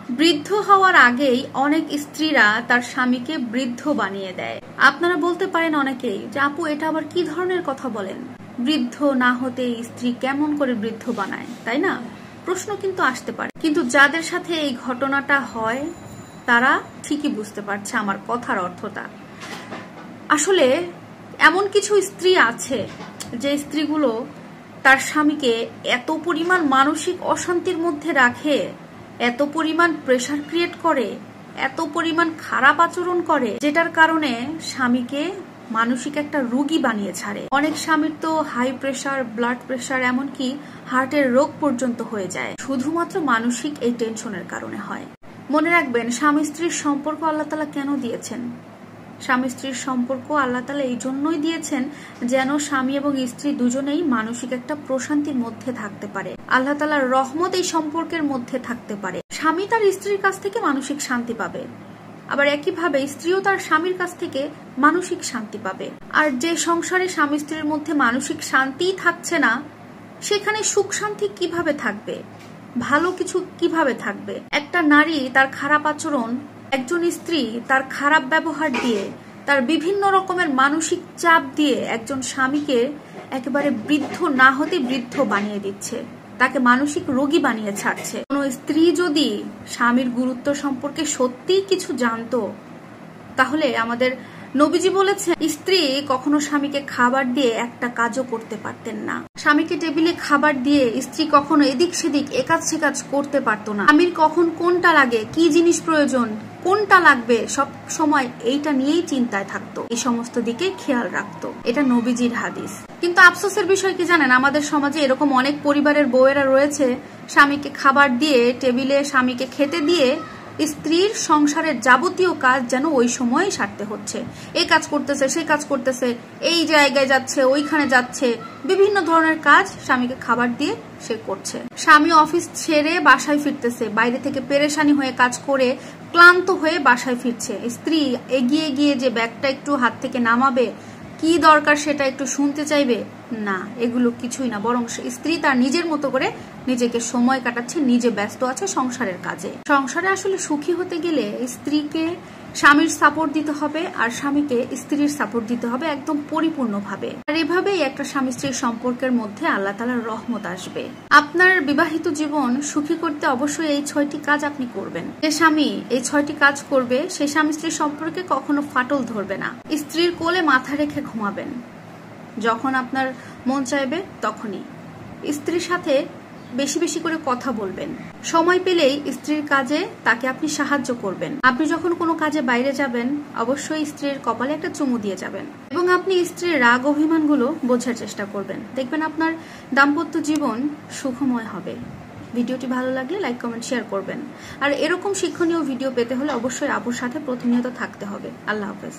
বৃদ্ধ হওয়ার আগেই অনেক স্ত্রীরা তার স্বামীকে বৃদ্ধ বানিয়ে দেয়। আপনারা বলতে পারেন অনেকেই যে আপু এটা আবার কি ধরনের কথা বলেন, বৃদ্ধ না হতে স্ত্রী কেমন করে বৃদ্ধ বানায়, তাই না? প্রশ্ন কিন্তু আসতে পারে। কিন্তু যাদের সাথে এই ঘটনাটা হয় তারা ঠিকই বুঝতে পারছে আমার কথার অর্থটা। আসলে এমন কিছু স্ত্রী আছে যে স্ত্রীগুলো তার স্বামীকে এত পরিমাণ মানসিক অশান্তির মধ্যে রাখে, এত পরিমাণ প্রেসার ক্রিয়েট করে, এত পরিমাণ খারাপ আচরণ করে, যেটার কারণে স্বামীকে মানসিক একটা রোগী বানিয়ে ছাড়ে। অনেক স্বামীর তো হাই প্রেসার, ব্লাড প্রেসার, এমনকি হার্টের রোগ পর্যন্ত হয়ে যায় শুধুমাত্র মানসিক এই টেনশনের কারণে হয়। মনে রাখবেন, স্বামী স্ত্রীর সম্পর্ক আল্লাহ তাআলা কেন দিয়েছেন? স্বামী স্ত্রীর সম্পর্ক আল্লাহ তাআলা এই জন্যই দিয়েছেন যেন স্বামী এবং স্ত্রী দুজনেই মানসিক একটা প্রশান্তির মধ্যে থাকতে পারে, আল্লাহ তাআলার রহমত এই সম্পর্কের মধ্যে থাকতে পারে। স্বামী তার স্ত্রীর কাছ থেকে মানসিক শান্তি পাবে, আবার একইভাবে স্ত্রীও তার স্বামীর কাছ থেকে মানসিক শান্তি পাবে। আর যে সংসারে স্বামী স্ত্রীর মধ্যে মানসিক শান্তিই থাকছে না, সেখানে সুখ শান্তি কিভাবে থাকবে, ভালো কিছু কিভাবে থাকবে? একটা নারী তার খারাপ আচরণ, একজন স্ত্রী তার খারাপ ব্যবহার দিয়ে, তার বিভিন্ন রকমের মানসিক চাপ দিয়ে একজন স্বামীকে একেবারে বৃদ্ধ না হতে বৃদ্ধ বানিয়ে দিচ্ছে, তাকে মানসিক রোগী বানিয়ে ছাড়ছে। কোনো স্ত্রী যদি স্বামীর গুরুত্ব সম্পর্কে সত্যিই কিছু জানতো, তাহলে আমাদের নবীজি বলেছেন স্ত্রী কখনো স্বামীকে খাবার দিয়ে একটা কাজও করতে পারতেন না। স্বামীকে টেবিলে খাবার দিয়ে স্ত্রী কখনো এদিক সেদিক একাজ সেকাজ করতে পারতো না। স্বামীর কখন কোনটা লাগে, কি জিনিস প্রয়োজন, কোনটা লাগবে, সব সময় এইটা নিয়েই চিন্তায় থাকতো, এই সমস্ত দিকে খেয়াল রাখতো। এটা নবীজির হাদিস। কিন্তু আফসোসের বিষয় কি জানেন, আমাদের সমাজে এরকম অনেক পরিবারের বউয়েরা রয়েছে, স্বামীকে খাবার দিয়ে টেবিলে স্বামীকে খেতে দিয়ে স্ত্রীর সংসারের যাবতীয় কাজ যেন ওই সময় সারতে হচ্ছে। এই কাজ করতেছে, সেই কাজ করতেছে, এই জায়গায় যাচ্ছে, ওইখানে যাচ্ছে, বিভিন্ন ধরনের কাজ স্বামীকে খাবার দিয়ে সে করছে। স্বামী অফিস ছেড়ে বাসায় ফিরতেছে, বাইরে থেকে পেরেশানি হয়ে কাজ করে ক্লান্ত হয়ে বাসায় ফিরছে, স্ত্রী এগিয়ে গিয়ে যে ব্যাগটা একটু হাত থেকে নামাবে, কি দরকার সেটা একটু শুনতে চাইবে না, এগুলো কিছুই না। বরং স্ত্রী তার নিজের মতো করে নিজেকে সময় কাটাচ্ছে, নিজে ব্যস্ত আছে সংসারের কাজে। সংসারে আসলে সুখী হতে গেলে স্ত্রীকে স্বামীর সাপোর্ট দিতে হবে আর স্বামীকে স্ত্রীর সাপোর্ট দিতে হবে একদম পরিপূর্ণভাবে। আর এভাবেই একটা স্বামী স্ত্রীর সম্পর্কের মধ্যে আল্লাহ তাআলার রহমত আসবে। আপনার বিবাহিত জীবন সুখী করতে অবশ্যই এই 6টি কাজ আপনি করবেন। যে স্বামী এই 6টি কাজ করবে, সে স্বামী স্ত্রীর সম্পর্কে কখনো ফাটল ধরবে না। স্ত্রীর কোলে মাথা রেখে ঘুমাবেন, যখন আপনার মন চাইবে তখনই। স্ত্রীর সাথে বেশি বেশি করে কথা বলবেন, সময় পেলেই স্ত্রীর কাজে তাকে আপনি সাহায্য করবেন। আপনি যখন কোনো কাজে বাইরে যাবেন, অবশ্যই স্ত্রীর কপালে একটা চুমু দিয়ে যাবেন এবং আপনি স্ত্রীর রাগ অভিমানগুলো বোঝার চেষ্টা করবেন। দেখবেন আপনার দাম্পত্য জীবন সুখময় হবে। ভিডিওটি ভালো লাগলে লাইক, কমেন্ট, শেয়ার করবেন। আর এরকম শিক্ষণীয় ভিডিও পেতে হলে অবশ্যই আপুর সাথে প্রতিনিয়ত থাকতে হবে। আল্লাহ হাফেজ।